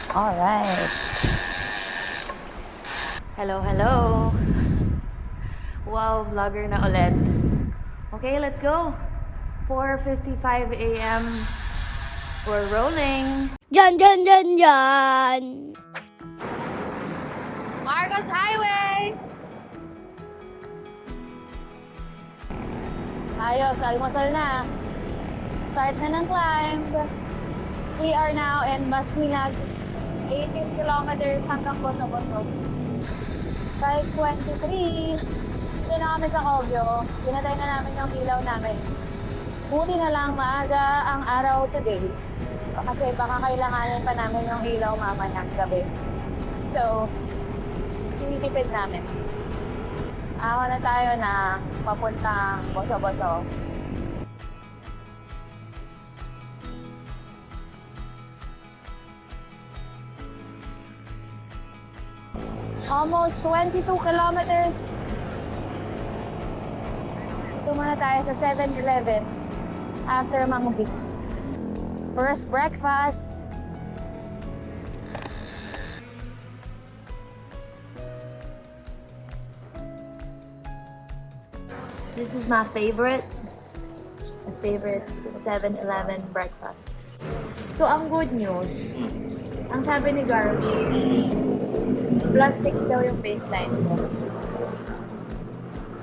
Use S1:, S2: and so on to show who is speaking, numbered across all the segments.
S1: Alright. Hello, hello. Wow, vlogger na ulit. Okay, let's go. 4:55 a.m. We're rolling.
S2: Dyan, dyan, dyan, dyan.
S1: Marcos Highway! Ayos, almusal na. Start na ng climb. We are now in Basminag. 18 kilometers hanggang Boso-Boso. 5:23. Dito na kami sa Kogyo. Pinatay na namin yung ilaw namin. Buti na lang maaga ang araw today. Kasi baka kailanganin pa namin yung ilaw mamayang gabi. So, tinitipid namin. Ako na tayo na papuntang Boso-Boso. Almost 22 kilometers. Ito muna tayo sa 7-Eleven after Mango Beach. First breakfast. This is my favorite 7-Eleven breakfast. So, ang good news, ang sabi ni Garmin, +6 daw yung baseline mo.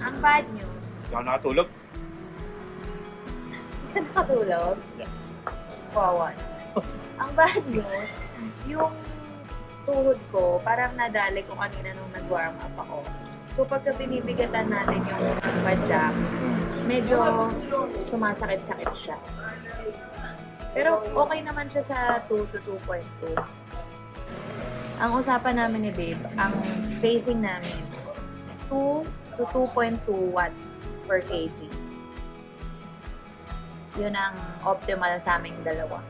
S1: Ang bad news,
S3: Ako nakatulog?
S1: hindi ka nakatulog.
S3: Yeah.
S1: Wawan. Ang bad news, yung tuhod ko, parang nadali ko kanina nung nag-warm up ako. So pagka binibigatan natin yung badyak, medyo sumasakit-sakit siya. Pero okay naman siya sa 2 to 2.2. Ang usapan namin ni Babe, ang pacing namin, 2 to 2.2 watts per kg. Yun ang optimal sa aming dalawa.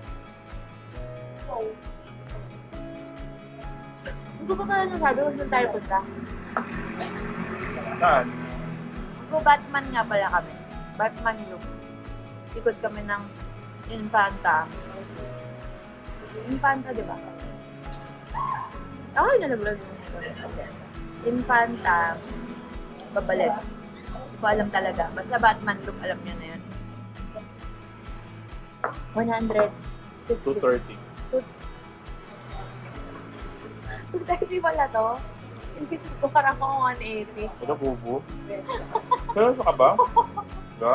S1: Hindi ko ba sabi, huwag doon tayo punta.
S3: Saan?
S1: Batman nga pala kami. Batman look. Ikot kami ng Infanta. Infanta, di ba? Ako yung nalaglag yung Infanta. Babalik. Hindi ko alam talaga. Basta Batman look, alam niyo na yun. 100.
S3: 2:30.
S1: 230 pala to. Hindi ko parang ako 180.
S3: Ano, bubo? Seryoso ka ba? Ga?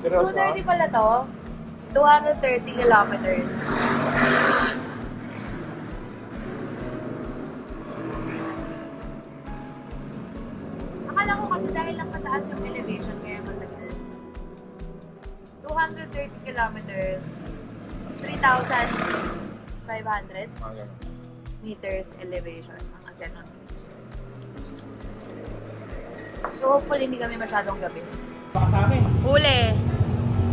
S3: Seryoso ka?
S1: 230 pala to. 230 kilometers. Akala ko kasi dahil lang mataas yung elevation kaya matagal. 230 kilometers. 3,500
S3: Ah, ganun.
S1: meters elevation. Mga ganon. So hopefully hindi kami masyadong gabi.
S3: Baka sa amin.
S1: Huli!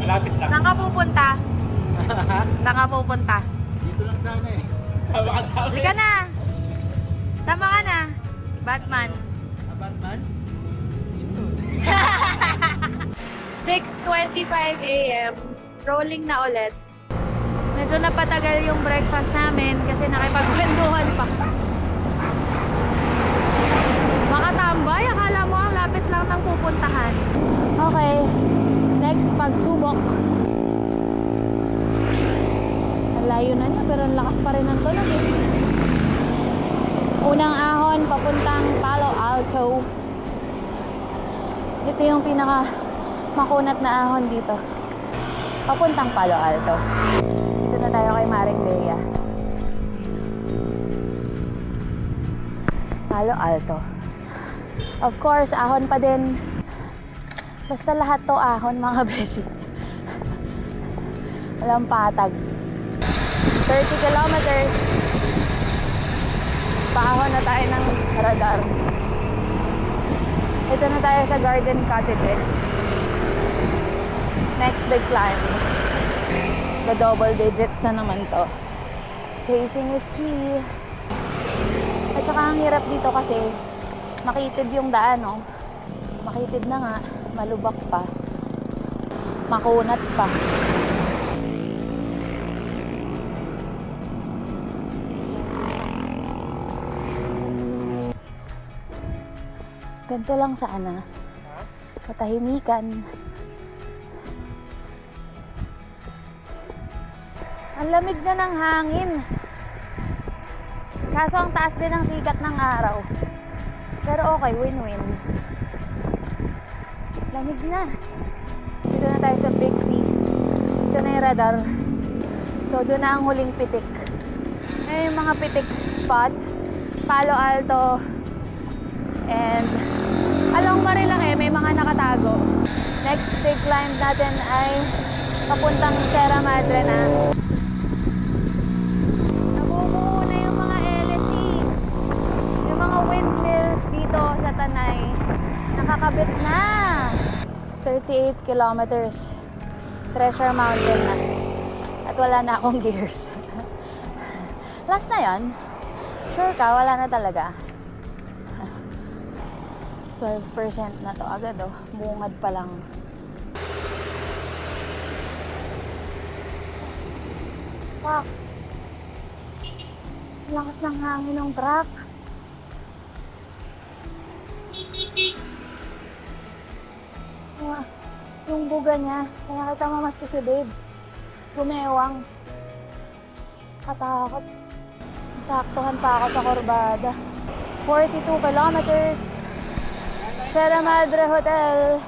S3: Malapit lang.
S1: Saan ka pupunta? Saan ka pupunta?
S4: Dito lang sana eh.
S3: Sama ka sa amin.
S1: Halika na! Sama ka na! Batman.
S4: Batman?
S1: 6:25 a.m. Rolling na ulit. Medyo napatagal yung breakfast namin kasi nakipagkwentuhan pa. Makatambay, akala mo ang lapit lang ng pupuntahan. Okay, next pagsubok. Ang layo na niya pero ang lakas pa rin ng tunog eh. Unang ahon, papuntang Palo Alto. Ito yung pinaka makunat na ahon dito. Papuntang Palo Alto. Dito na tayo kay Maring Bea. Palo Alto. Of course, ahon pa din. Basta lahat to ahon, mga beshi. Walang patag. 30 kilometers. Paahon na tayo ng radar. Ito na tayo sa Garden Cottages. Next big climb. The double digits na naman to. Pacing is key. At saka ang hirap dito kasi makitid yung daan, oh. Makitid na nga. Malubak pa. Makunat pa.
S5: Ganito lang sana. Katahimikan. Ang lamig na ng hangin. Kaso ang taas din ng sikat ng araw. Pero okay, win-win. Lamig na. Dito na tayo sa Big C. Dito na yung radar. So, doon na ang huling pitik. Ayun yung mga pitik spot. Palo Alto. And along Marilaki, may mga nakatago. Next big climb natin ay papuntang Sierra Madre na. Nabubuo na yung mga LSE. Yung mga windmills dito sa Tanay. Nakakabit na. 38 kilometers. Treasure Mountain na. At wala na akong gears. Last na yon. Sure ka, wala na talaga. 12% na to agad oh. Bungad pa lang. Fuck. Lakas ng hangin ng truck. Yung buga niya. Kaya kita mamaski si babe. Gumewang. Katakot. Nasaktuhan pa ako sa kurbada. 42 kilometers. Sierra Madre Hotel.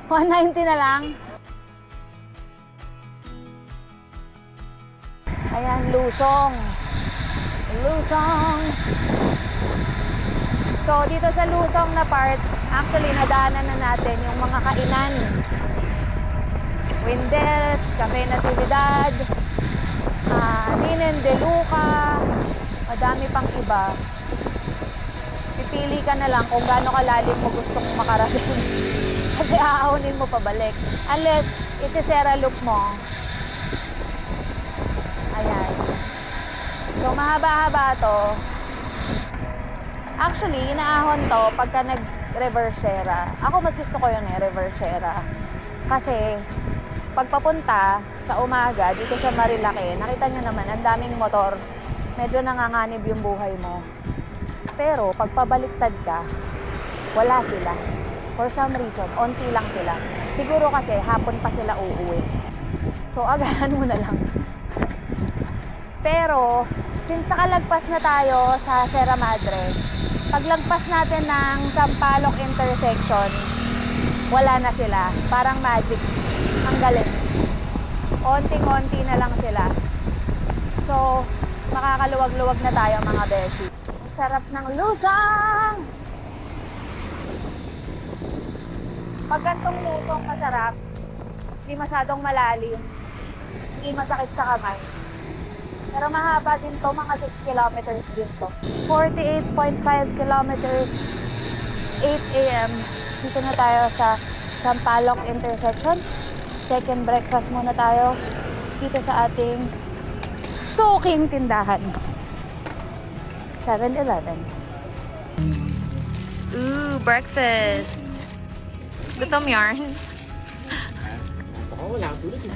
S5: 190 na lang. Ayan, Lusong. Lusong. So, dito sa Lusong na part, actually, nadaanan na natin yung mga kainan. Windels, Cafe Natividad, Ninen de Luca, madami pang iba. Pipili ka na lang kung gaano kalalim mo gustong makarating. Kasi aaunin mo pabalik. Unless, iti-Sierra Loop mo. Ayan. So, mahaba-haba to. Actually, inaahon to pagka nag-reverse Sierra. Ako mas gusto ko yun reverse Sierra. Kasi, pagpapunta sa umaga, dito sa Marilaki, nakita nyo naman, ang daming motor. Medyo nanganganib yung buhay mo. Pero, pag pabaliktad ka, wala sila. For some reason, onti lang sila. Siguro kasi, hapon pa sila uuwi. So, agahan mo na lang. Pero, since nakalagpas na tayo sa Sierra Madre, paglagpas natin ng Sampaloc intersection, wala na sila. Parang magic. Ang galing. Onting-onti na lang sila. So, makakaluwag-luwag na tayo mga beshi. Sarap ng Lusong! Pag gantong lusong masarap, hindi masyadong malalim, hindi masakit sa kamay. Pero mahaba din to, mga 6 kilometers din to. 48.5 kilometers, 8 a.m. Dito na tayo sa Sampaloc intersection. Second breakfast muna tayo dito sa ating suking tindahan. 7-Eleven.
S1: Ooh, breakfast. Gutom yarn.
S4: Ako, wala akong tulog eh.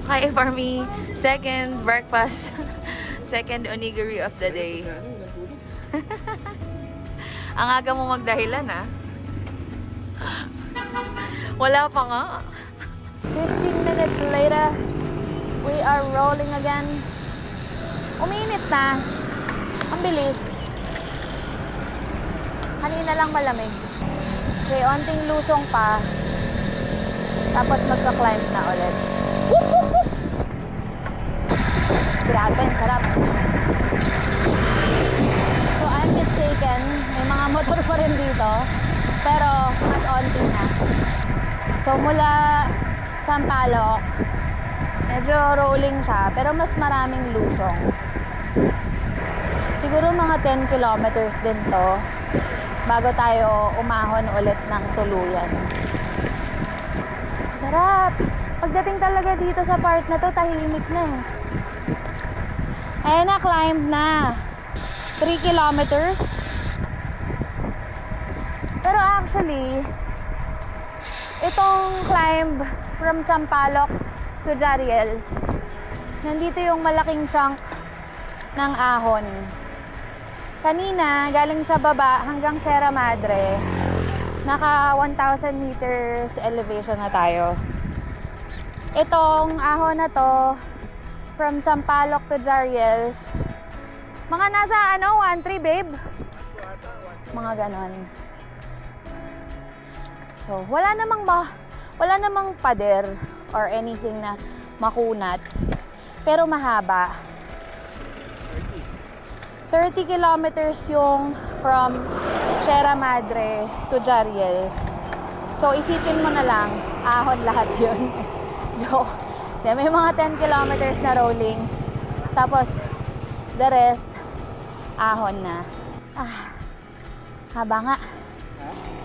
S1: Okay, for me, second breakfast. Second onigiri of the day. Ang aga mo magdahilan, ah. Wala pa nga.
S5: 15 minutes later, we are rolling again. Uminit na. Ang bilis. Kanina lang malamig. Okay, onting lusong pa. Tapos magka-climb na ulit. Whoop, whoop, whoop! Grabe, ang sarap. So, I'm mistaken. May mga motor pa rin dito. Pero, mas onti na. So, mula Sampaloc, medyo rolling siya. Pero mas maraming lusong. Siguro mga 10 kilometers din to bago tayo umahon ulit ng tuluyan. Sarap! Pagdating talaga dito sa part na to, tahimik na eh. Ayan na, climb na. 3 kilometers. Pero actually, itong climb from Sampaloc to Jariels, nandito yung malaking chunk ng ahon. Kanina, galing sa baba hanggang Sierra Madre, naka 1,000 meters elevation na tayo. Itong ahon na to, from Sampaloc to Jariels, mga nasa 1-3 babe? Mga ganon. So, wala namang pader or anything na makunat. Pero mahaba. 30 kilometers yung from Sierra Madre to Jariels. So, isipin mo na lang, ahon lahat yun. Joke. De, may mga 10 kilometers na rolling. Tapos, the rest, ahon na. Haba nga.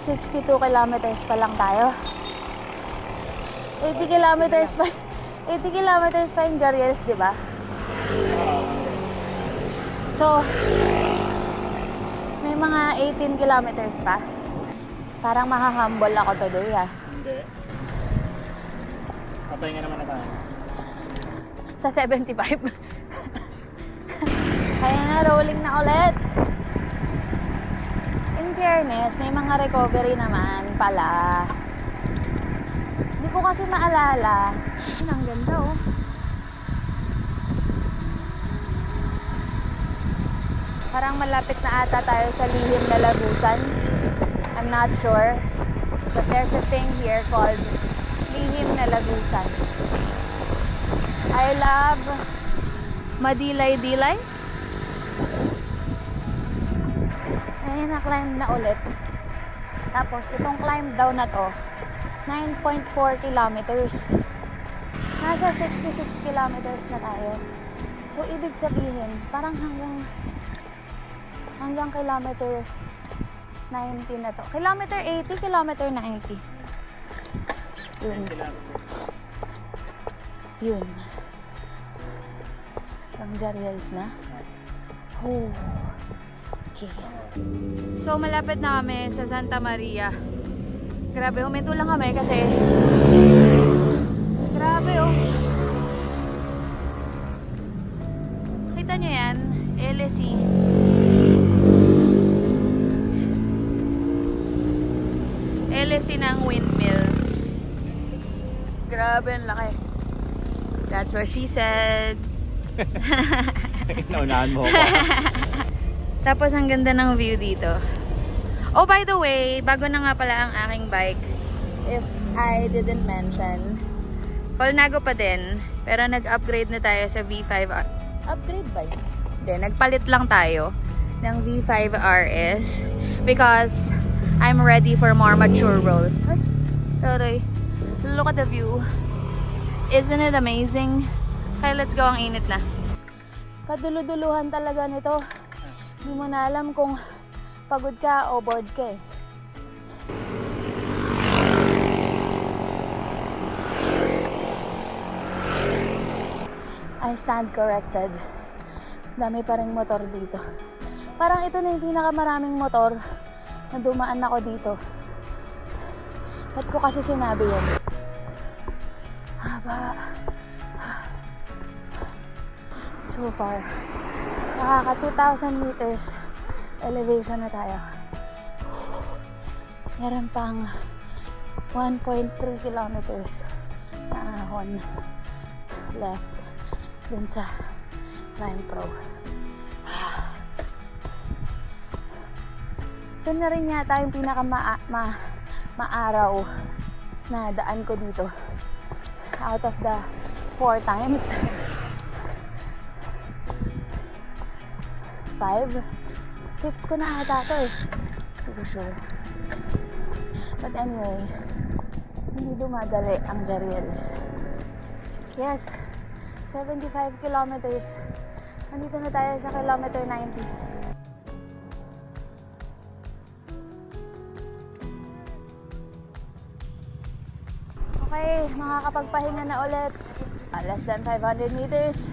S5: 62 kilometers pa lang tayo. 80 kilometers pa yung Jariels, di ba? So, may mga 18 kilometers pa. Parang mahahumble ako today, ha?
S4: Hindi. Papahinga naman na tayo.
S5: Sa 75. Kaya na, rolling na ulit. In fairness, may mga recovery naman pala. Hindi ko kasi maalala. Ang ganda, oh. Parang malapit na ata tayo sa lihim na lagusan. I'm not sure. But there's a thing here called lihim na lagusan. I love Madilay-Dilay. Ayun, na-climb na ulit. Tapos, itong climb down na to, 9.4 kilometers. Nasa 66 kilometers na tayo. So, ibig sabihin, parang hanggang kilometer 90 na to. Kilometer 80, kilometer 90. Yun. Yun. Ang Jariels na. Oh. Okay. So, malapit na kami sa Santa Maria. Grabe, huminto lang kami kasi grabe, oh. Kita nyo yan? LSE. LSE ng windmill. Grabe, ang laki. That's what she said.
S4: Naunahan mo ako.
S5: Tapos ang ganda ng view dito. Oh, by the way, bago na nga pala ang aking bike. If I didn't mention, Colnago pa din, pero nag-upgrade na tayo sa V5. Upgrade ba yun? Hindi, nagpalit lang tayo ng V5 RS because I'm ready for more mature roles. Ay, sorry. Look at the view. Isn't it amazing? Kaya let's go, ang init na. Kaduluduluhan talaga nito. Hindi mo na alam kung pagod ka o bored ka eh. I stand corrected. Dami pa ring motor dito. Parang ito na yung pinakamaraming motor na dumaan ako dito. Ba't ko kasi sinabi yun? Haba. So far, nakaka 2,000 meters elevation na tayo. Meron pang 1.3 kilometers na ahon left dun sa Climb Pro. Ito na rin yata yung pinaka-maaraw na daan ko dito. Out of the 4 times. 5? 5th ko na ata ito eh. Hindi ko sure. But anyway, hindi dumadali ang Jariels. Yes, 75 kilometers. Nandito na tayo sa kilometer 90. Okay, makakapagpahinga na ulit. Less than 500 meters.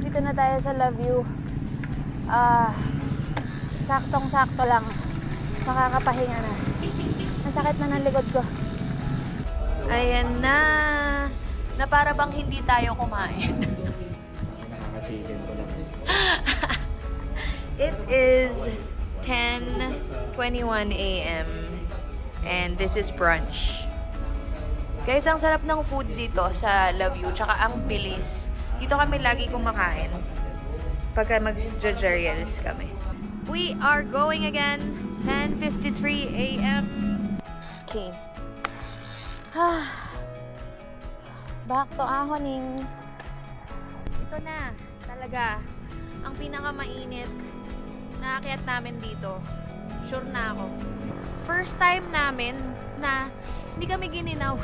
S5: Dito na tayo sa La View. Saktong-sakto lang. Makakapahinga na. Ang sakit na ng likod ko. Ayan na. Na para bang hindi tayo kumain.
S4: Nakaka-chicken ko lang.
S1: It is 10:21 a.m. and this is brunch. Guys, ang sarap ng food dito sa Love You, tsaka ang bilis. Dito kami lagi kumakain pagka mag-jariels kami. We are going again, 10:53 a.m. Okay. Back to ahoning. Ito na, talaga, ang pinakamainit na aakyat namin dito. Sure na ako. First time namin na hindi kami gininaw.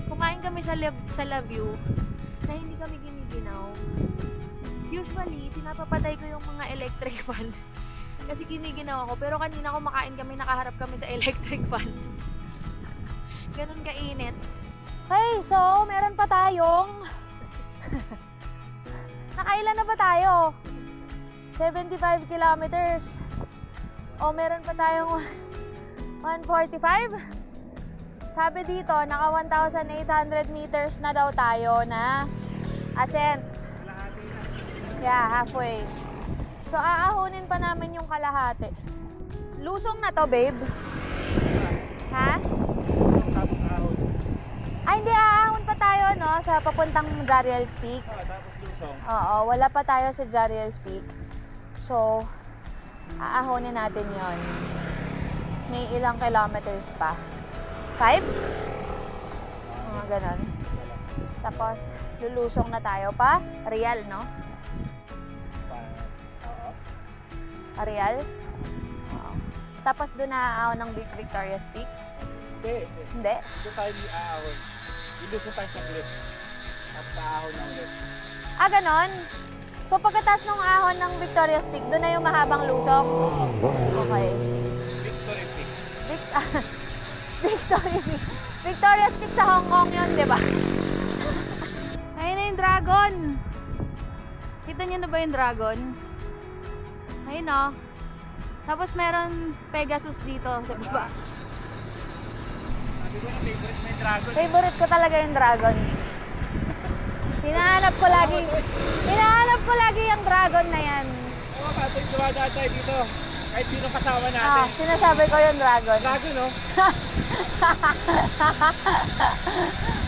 S1: Kumain kami sa Love You na hindi kami giniginaw. Usually, pinapapatay ko yung mga electric fan. Kasi giniginaw ako. Pero kanina kumakain kami, nakaharap kami sa electric fan. Ganun kainit.
S5: Hey, so meron pa tayong nakailan na ba tayo? 75 kilometers. O meron pa tayong 145? Sabi dito, naka 1,800 meters na daw tayo na ascent. Yeah, halfway. So, aahunin pa namin yung kalahati. Lusong na to, babe. Ha? Ay, hindi. Aahon pa tayo, no? Sa papuntang Jariels Peak. Oo, wala pa tayo sa Jariels Peak. So, aahonin natin yon. May ilang kilometers pa. 5? Ganon. Tapos, lulusong na tayo pa. Real, no? Real? Oo. Tapos, doon na ng Big Victoria's Peak?
S3: Hindi.
S5: Hindi?
S3: Dito tayo aahon. Ilusong tayo sa cliff. Tapos aahon na ulit.
S5: Ah, ganon? So, pagkatapos ng ahon ng Victoria's Peak, doon na yung mahabang lusong? Okay.
S3: Victory Peak.
S5: Victory Peak. Victoria's Peak sa Hong Kong yun, di ba? Ayun na yung dragon. Kita niyo na ba yung dragon? Ayun o. Tapos meron Pegasus dito sa baba.
S3: Sabi ko na favorite mo yung dragon.
S5: Favorite ko talaga yung dragon. Hinahanap ko lagi yung dragon na yan.
S3: Oo, katoy dumadaan tayo dito. Kahit sino kasama natin.
S5: Ah, sinasabi ko yung dragon.
S3: Dragon, no?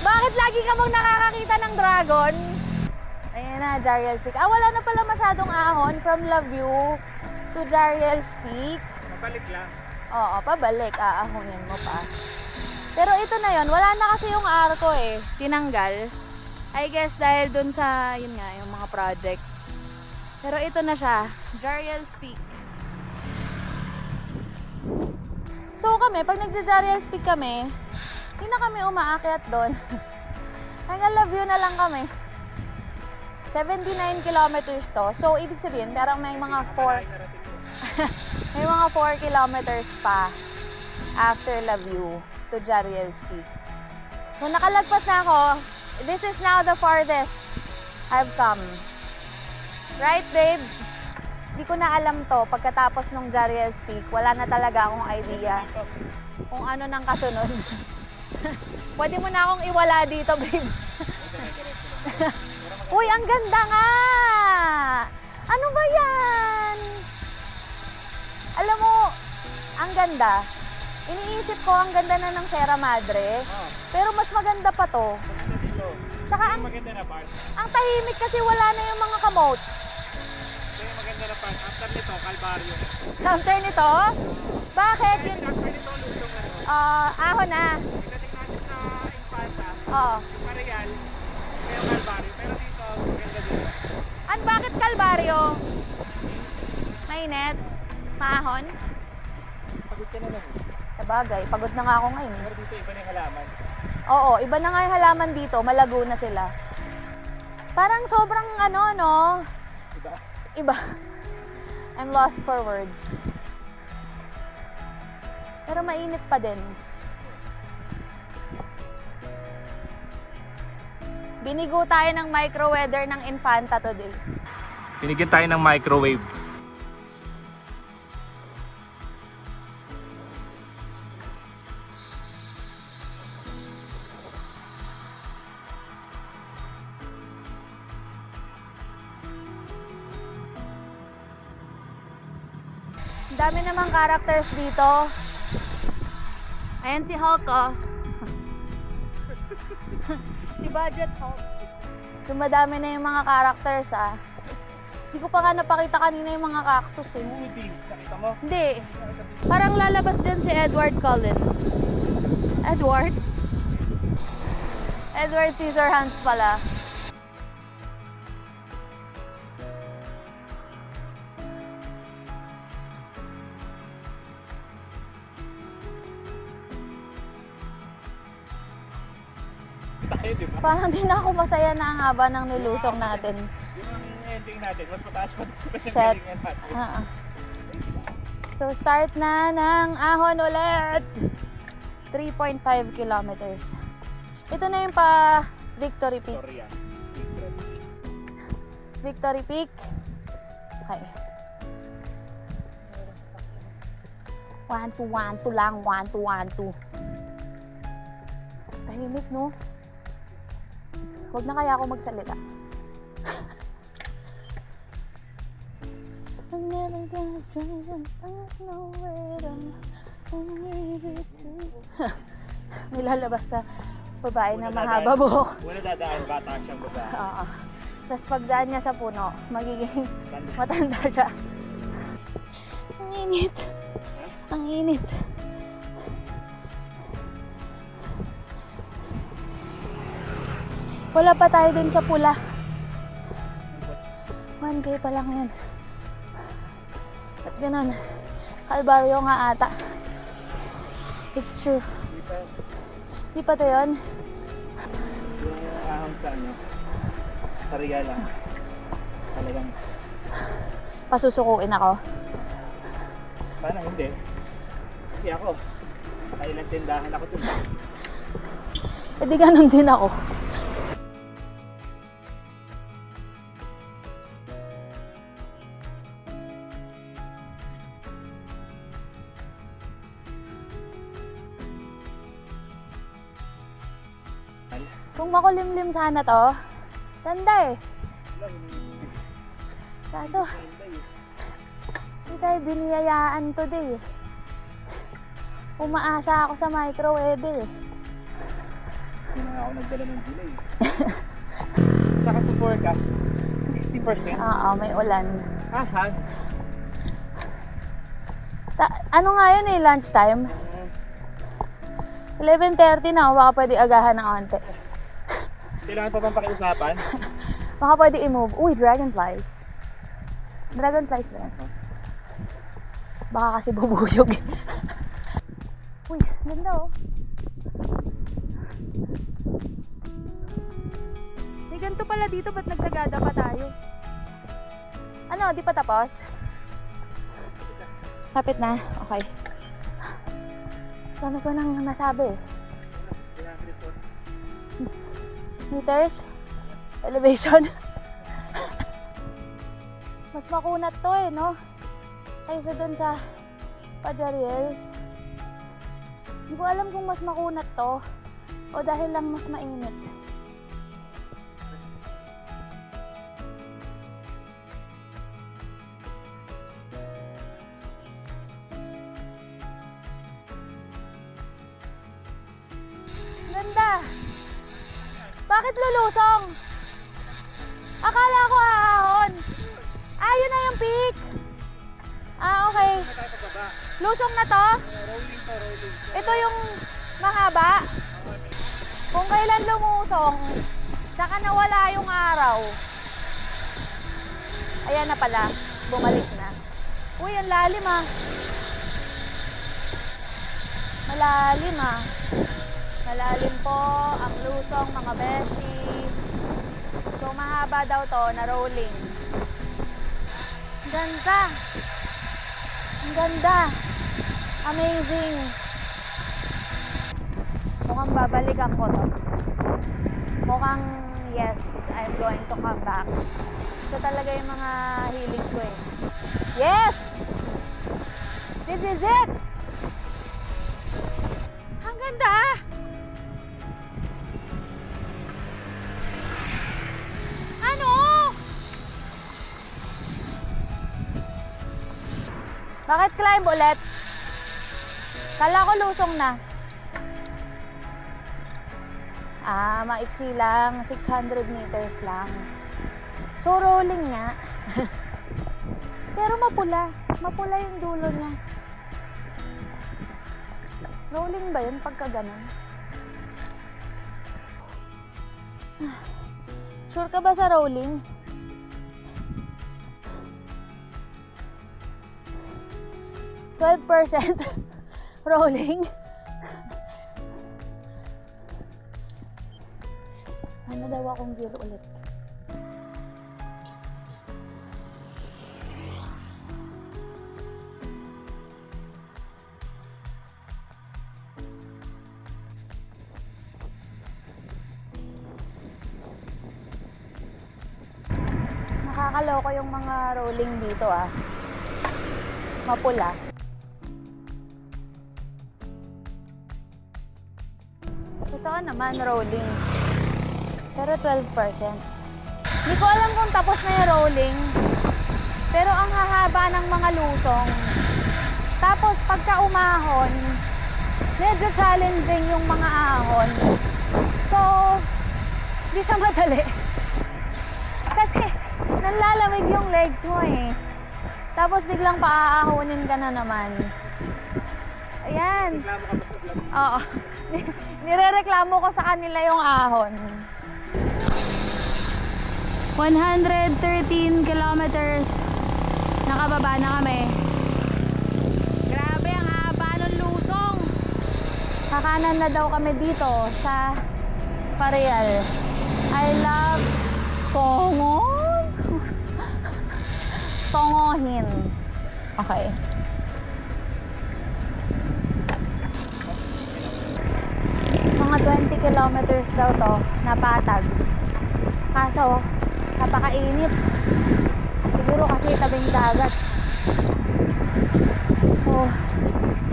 S5: Bakit lagi ka mong nakakakita ng dragon? Ayan na, Jariels Peak. Ah, wala na pala masyadong ahon from Love You to Jariels Peak.
S3: Mabalik lang.
S5: Oo, pabalik. Aahonin mo pa. Pero ito na yon, wala na kasi yung arko eh. Tinanggal. I guess dahil dun sa, yun nga, yung mga project. Pero ito na siya, Jariels Peak. So kami, pag nagja-Jariels Peak kami, hindi na kami umaakyat doon. Hanggang Love You na lang kami. 79 kilometers to. So, ibig sabihin, parang may mga 4 may mga 4 kilometers pa after Love You to Jariels Peak. So, nakalagpas na ako. This is now the farthest I've come. Right, babe? Hindi ko na alam to. Pagkatapos ng Jariels Peak, wala na talaga akong idea kung ano nang kasunod. Pwede mo na akong iwala dito, babe. Uy, ang ganda nga! Ano ba yan? Alam mo, ang ganda. Iniisip ko, ang ganda na ng Sierra Madre. Pero mas maganda pa to. Tsaka
S3: Maganda na part.
S5: ang tahimik kasi wala na yung mga kamotes.
S3: Yung maganda na part. After nito, Calvario.
S5: After nito? Bakit? Yun,
S3: After nito, lusong na.
S5: ahon na.
S3: Pagdating natin sa Infanta,
S5: Oo.
S3: yung Marial, may Calvario. Pero dito, maganda dito.
S5: Bakit Kalbaryo? Mainit? Maahon?
S3: Pagod ka na lang.
S5: Sabagay, pagod na nga ako ngayon.
S3: Pero dito, iba na yung halaman.
S5: Oo, iba na nga yung halaman dito. Malago na sila. Parang sobrang ano, no?
S3: Diba?
S5: Iba. I'm lost for words. Pero mainit pa din. Binigo tayo ng micro-weather ng Infanta today.
S3: Binigyan tayo ng microwave.
S5: Dami namang characters dito. Ayan si Hulk, oh. Si Budget Hulk. Dumadami na yung mga characters, ah. Hindi ko pa nga napakita kanina yung mga cactus, eh.
S3: Woody, nakita mo?
S5: Hindi. Parang lalabas dyan si Edward Cullen. Edward? Edward Scissorhands pala.
S3: Tayo, di ba?
S5: Parang di na ako masaya na ang haba ng nilusong natin.
S3: Yung ang ending natin, mas mataas pa sa
S5: Shit.
S3: pinagalingan natin.
S5: Ah. So, start na ng ahon ulit. 3.5 kilometers. Ito na yung pa Victory Peak.
S3: Sorry ah.
S5: Victory Peak. Okay. 1, 2, 1, 2 lang. 1, 2, 1, 2. Tahimik, no? Huwag na kaya ako magsalita. I'm never gonna say that I know it I'm easy to... May lalabas na babae na mahaba buhok.
S3: Una dadaan, bata siyang babae.
S5: Oo. Tapos pagdaan niya sa puno, magiging matanda siya. Ang init. Ang init. Wala pa tayo dun sa pula. 1K pa lang yun. At ganun. Kalbaryo nga ata. It's true. Di pa to yun?
S3: Yung ahon sa ano, sa Ria lang. Talagang,
S5: Pasusukuin ako.
S3: paano hindi? Kasi ako, kailang tindahan ako dun.
S5: E di ganun din ako. Kung makulimlim sana to, ganda eh. Kaso, hindi tayo biniyayaan today eh. Umaasa ako sa micro-weather eh.
S3: Hindi na ako nagdala ng delay. Saka sa forecast, 60%.
S5: Oo, may ulan.
S3: Ah, saan?
S5: Ano nga yun eh, lunchtime? 11:30 na, baka pwede agahan ng onte.
S3: Kailangan pa bang pakiusapan?
S5: Baka pwede i-move. Uy, dragonflies. Dragonflies ba yan? Baka kasi bubuyog. Uy, ganda oh. May ganito pala dito, ba't nagsagada pa tayo? Ano, di pa tapos? Kapit na? Okay. Dami ko nang nasabi eh. Meters? Elevation? Mas makunat to eh, no? Kaysa dun sa Pajariels. Hindi ko alam kung mas makunat to o dahil lang mas mainit. Ganda! Bakit lulusong? Akala ko aahon. Ah, yun na yung peak. Ah, okay. Lusong na to? Ito yung mahaba. Kung kailan lumusong, tsaka nawala yung araw. Ayan na pala. Bumalik na. Uy, ang lalim ah. Malalim ah. Malalim po ang lusong mga beshi. So mahaba daw to na rolling. Ang ganda. Ang ganda. Amazing. Mukhang babalikan ko to. Mukhang yes, I'm going to come back. Ito talaga yung mga hilig ko eh. Yes! This is it! Ang ganda! Ano? Bakit climb ulit? Kala ko lusong na. Maiksi lang. 600 meters lang. So, rolling nga. Pero mapula. Mapula yung dulo niya. Rolling ba yun pagka ganun? Sure ka ba sa rolling? %12% rolling. Ano daw akong gear ulit? Nakakaloko yung mga rolling dito Mapula. Totoo naman, rolling. Pero 12%. Hindi ko alam kung tapos na yung rolling. Pero ang hahaba ng mga lusong. Tapos pagka umahon, medyo challenging yung mga ahon. So, hindi siya madali. Kasi, nanlalamig yung legs mo eh. Tapos biglang paaahonin ka na naman. Ayan.
S3: Reklamo ka ba sa vlog?
S5: Oo. Nirereklamo ko sa kanila yung ahon. 113 kilometers. Nakababa na kami. Grabe, ang haba ng lusong. Kakanan na daw kami dito sa Pareal. I love Tongon. Tongohin. Okay. Mga 20 kilometers daw to na patag. Kaso, napakainit. Siguro kasi tabing dagat. So,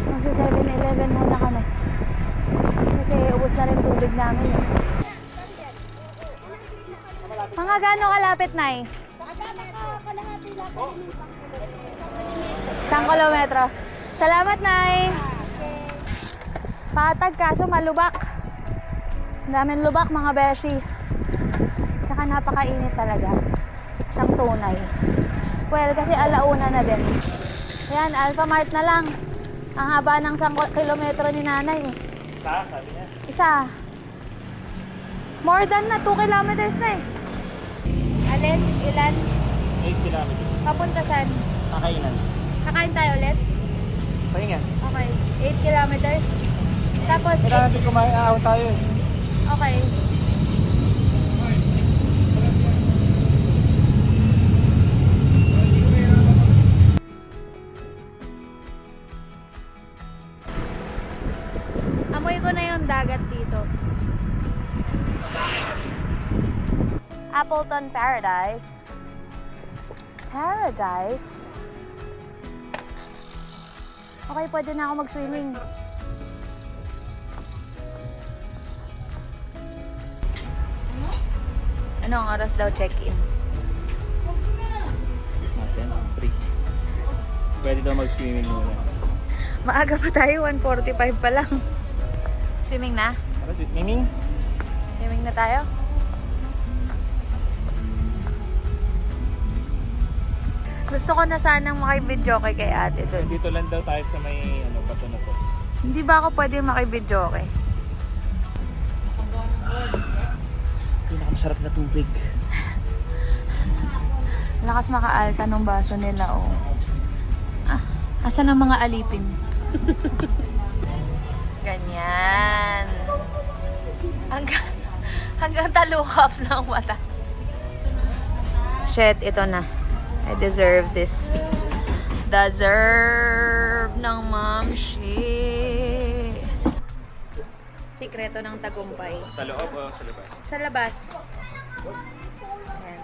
S5: magsi 7-Eleven muna kami. Kasi ubos na rin tubig namin eh. Mga gaano kalapit, Nay? Isang kilometro. Salamat, Nay! Patag kaso malubak. Ang daming lubak, mga beshi. Tsaka napakainit talaga. Siyang tunay. Well, kasi alauna na din. Ayan, Alpha Mart na lang. Ang haba ng 1 kilometro ni Nanay.
S3: Isa, sabi niya.
S5: Isa. More than na 2 kilometers na eh. Alin? Ilan?
S3: 8 kilometers.
S5: Papunta saan?
S3: Kakainan.
S5: Kakain tayo ulit?
S3: Pahinga.
S5: Okay. 8 kilometers. Tapos,
S3: Kailangan natin kumain tayo eh.
S5: okay. Amoy ko na yung dagat dito. Appleton Paradise. Paradise? Okay, pwede na ako mag-swimming. Anong oras daw check-in?
S3: Natin, 3. Pwede daw mag-swimming muna.
S5: Maaga pa tayo, 1:45 pa lang. Swimming na?
S3: Ano, swimming?
S5: Swimming na tayo? Gusto ko na sanang makibidyo kay ate doon.
S3: Dito lang daw tayo sa may bato na to.
S5: Hindi ba ako pwede makibidyo kay?
S3: Pinakamasarap na tubig.
S5: Lakas makaalsa ng baso nila, oh. Asan ang mga alipin? Ganyan. Hanggang talukap ng mata. Shit, ito na. I deserve this. Deserve ng mamshi. Sikreto ng tagumpay.
S3: Sa loob o sa labas?
S5: Sa labas. Ayan.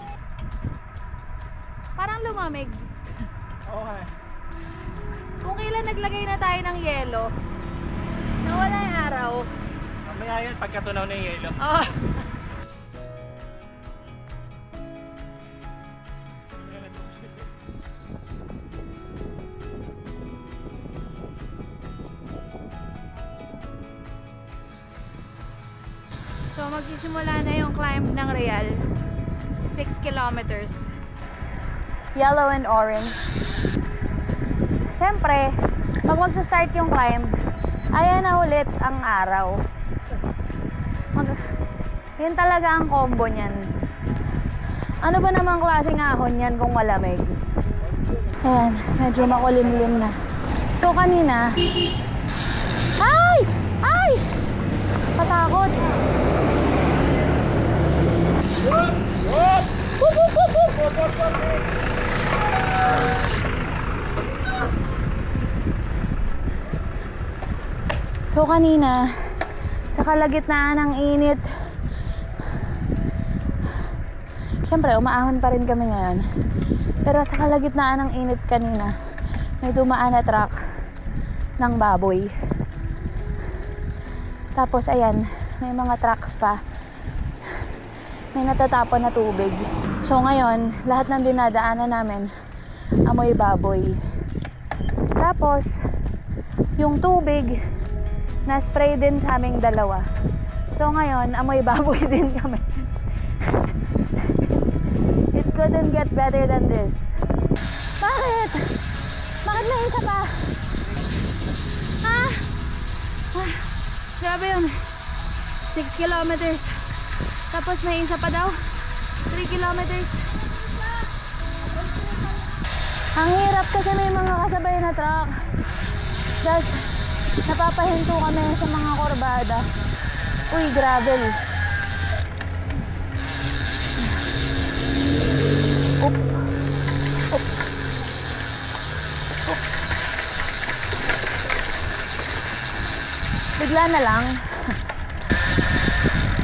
S5: Parang lumamig.
S3: Okay.
S5: Kung kailan naglagay na tayo ng yelo, nawala yung araw.
S3: Mamaya yan, pagkatunaw na yung yelo.
S5: Oh. So, magsisimula na yung climb ng Real. 6 kilometers. Yellow and orange. Siyempre, pag magsa-start yung climb, ayan na ulit ang araw. Yun talaga ang combo niyan. Ano ba namang klaseng ahon yan kung malamig? Ayan, medyo makulimlim na. So, kanina, ay! Ay! Patakot! So kanina, sa kalagitnaan ng init, syempre umaahon pa rin kami ngayon, pero sa kalagitnaan ng init kanina, may dumaan na truck ng baboy. Tapos ayan, may mga trucks pa, may natatapon na tubig. So ngayon, lahat ng dinadaanan namin amoy baboy. Tapos yung tubig na spray din sa aming dalawa. So ngayon, amoy baboy din kami. It couldn't get better than this. Bakit? Bakit may isa pa? Grabe yun. 6 kilometers. Tapos may isa pa daw. 3 kilometers. Ang hirap kasi may mga kasabay na truck. Tapos napapahinto kami sa mga kurbada. Uy, gravel. Up. Up. Up. Bigla na lang.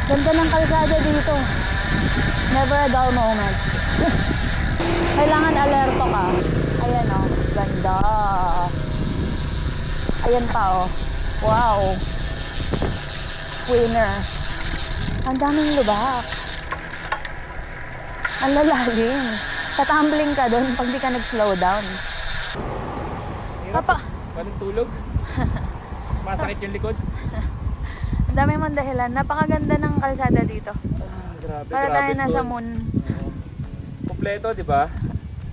S5: Ganda ng kalsada dito. Never a dull moment. Kailangan alerto ka. Ayan o, ganda. Ayan pa oh. Wow. Winner. Ang daming lubak. Ang lalalim. Tatumbling ka doon pag di ka nag-slow down. Papa.
S3: Walang tulog. Masakit yung likod.
S5: Ang dami mong dahilan. Napakaganda ng kalsada dito.
S3: Grabe,
S5: Para tayo
S3: grabe
S5: nasa
S3: to.
S5: moon.
S3: Kompleto, di ba?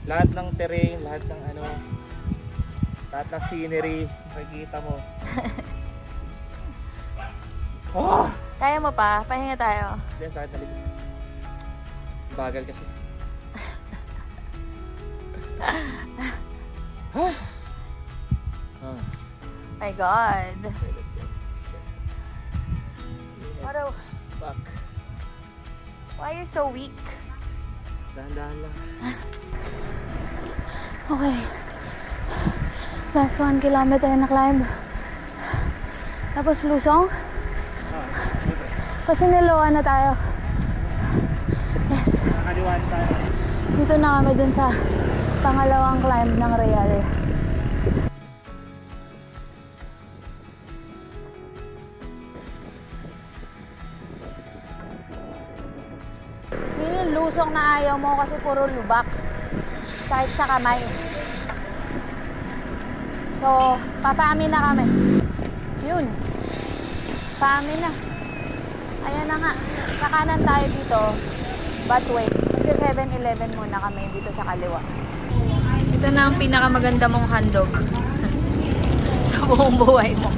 S3: Lahat ng terrain, lahat ng lahat ng scenery, makikita mo. Oh!
S5: Kaya mo pa? Pahinga tayo.
S3: Diyan, sakit na likod. Bagal kasi.
S5: My God.
S3: Okay, let's go.
S5: What a...
S3: Back.
S5: Why are you so weak?
S3: Dahan-dahan lang.
S5: Okay. Last 1 kilometer na climb. Tapos lusong. Kasi niloan na tayo. Yes.
S3: Nakaliwan tayo.
S5: Dito na kami dun sa pangalawang climb ng Real. Yun yung lusong na ayaw mo kasi puro lubak. Sakit sa kamay. So, papaamin na kami. Yun. Paamin na. Ayan na nga. Kakanan tayo dito. But wait. Kasi 7-Eleven muna kami dito sa kaliwa. Ito na ang pinakamaganda mong handog. Sa buong buhay mo.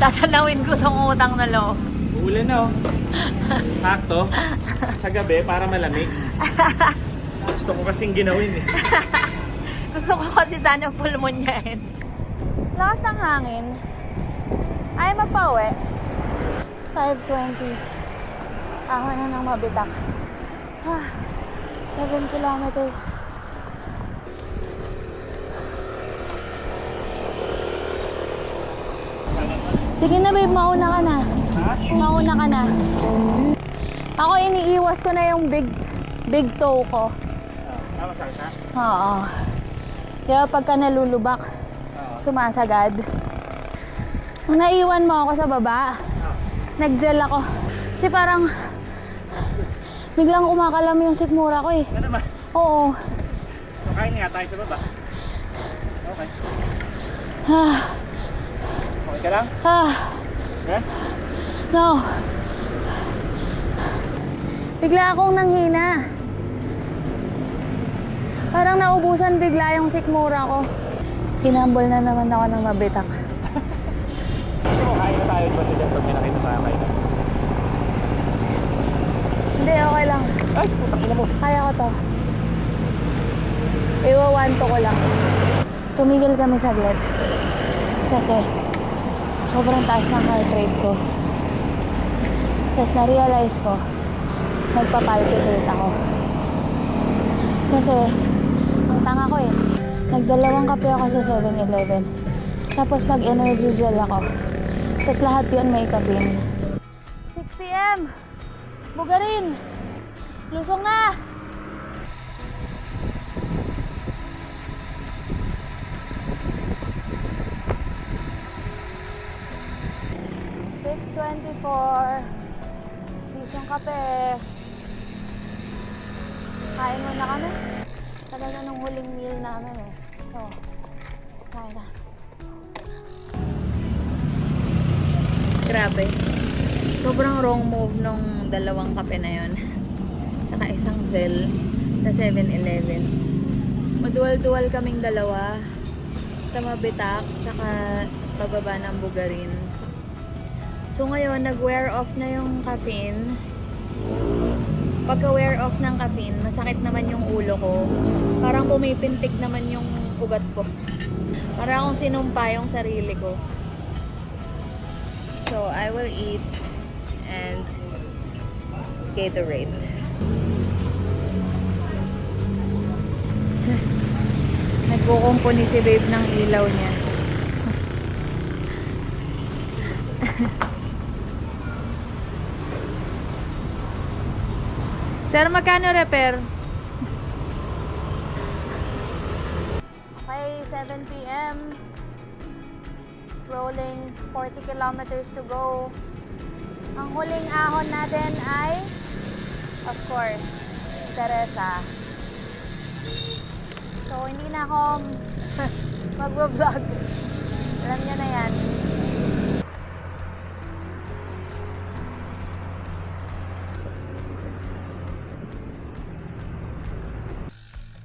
S5: Tatanawin ko tong utang na loob.
S3: Uulan na oh. Sakto. Sa gabi para malamig. Gusto ko kasing ginawin eh.
S5: Gusto ko kasi sana pulmonyahin. Lakas ng hangin. Ay, magpa-uwi. 5:20. Ako na nang mabitak. 7 kilometers. Sige na babe, mauna ka na. Mauna ka na. Ako iniiwas ko na yung big toe ko.
S3: Tama sa ka?
S5: Oo. Kaya pagka nalulubak, sumasagad. Nung naiwan mo ako sa baba, nag-gel ako. Kasi parang biglang kumakalam yung sikmura ko eh.
S3: Ano ba?
S5: Oo.
S3: So kain nga tayo sa baba. Okay.
S5: Ah,
S3: Okay ka lang?
S5: ah,
S3: Rest?
S5: no. Bigla akong nanghina. Parang naubusan bigla yung sikmura ko. Hinambol na naman ako ng mabitak.
S3: So, kain na tayo ba nila pag may nakita tayo kain na?
S5: Hindi, okay lang.
S3: Ay, putang ina mo.
S5: Kaya ko to. Iwawanto ko lang. Tumigil kami saglit. Kasi sobrang taas ng heart rate ko. Tapos na-realize ko, nagpapalpitate ako. Kasi, ang tanga ko eh. Nagdalawang kape ako sa 7-Eleven. Tapos nag-energy gel ako. Tapos lahat yun may caffeine. 6 p.m. Bugarin! Lusong na! Isang kape. Kain muna kami. Talaga nung huling meal namin eh. So, kain na.
S1: Grabe. Sobrang wrong move nung dalawang kape na yon. Tsaka isang gel sa 7-Eleven. Madual-dual kaming dalawa sa Mabitak, tsaka pababa ng Bugarin. So ngayon, nag-wear off na yung caffeine. Pagka-wear off ng caffeine, masakit naman yung ulo ko. Parang pumipintik naman yung ugat ko. Parang akong sinumpa yung sarili ko. So, I will eat and Gatorade. Nagkukumpuni si babe ng ilaw niya. Sir, magkano repair?
S5: Okay, 7 p.m. Rolling 40 kilometers to go. Ang huling ahon natin ay, of course, Teresa. So, hindi na ako magbablog. Alam niyo na yan.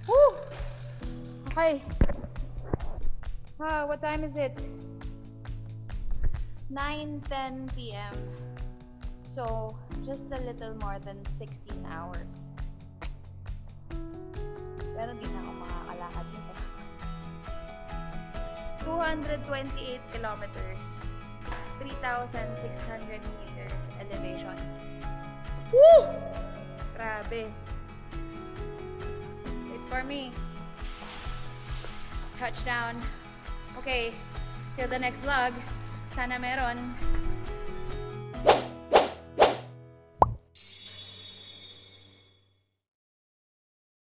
S5: Woo! Okay. What time is it? 9:10 p.m. So, just a little more than 16 hours. Pero di na ako makakalakad nito. 228 kilometers. 3,600 meters elevation. Woo! Grabe. Wait for me. Touchdown. Okay. Till the next vlog. Sana meron.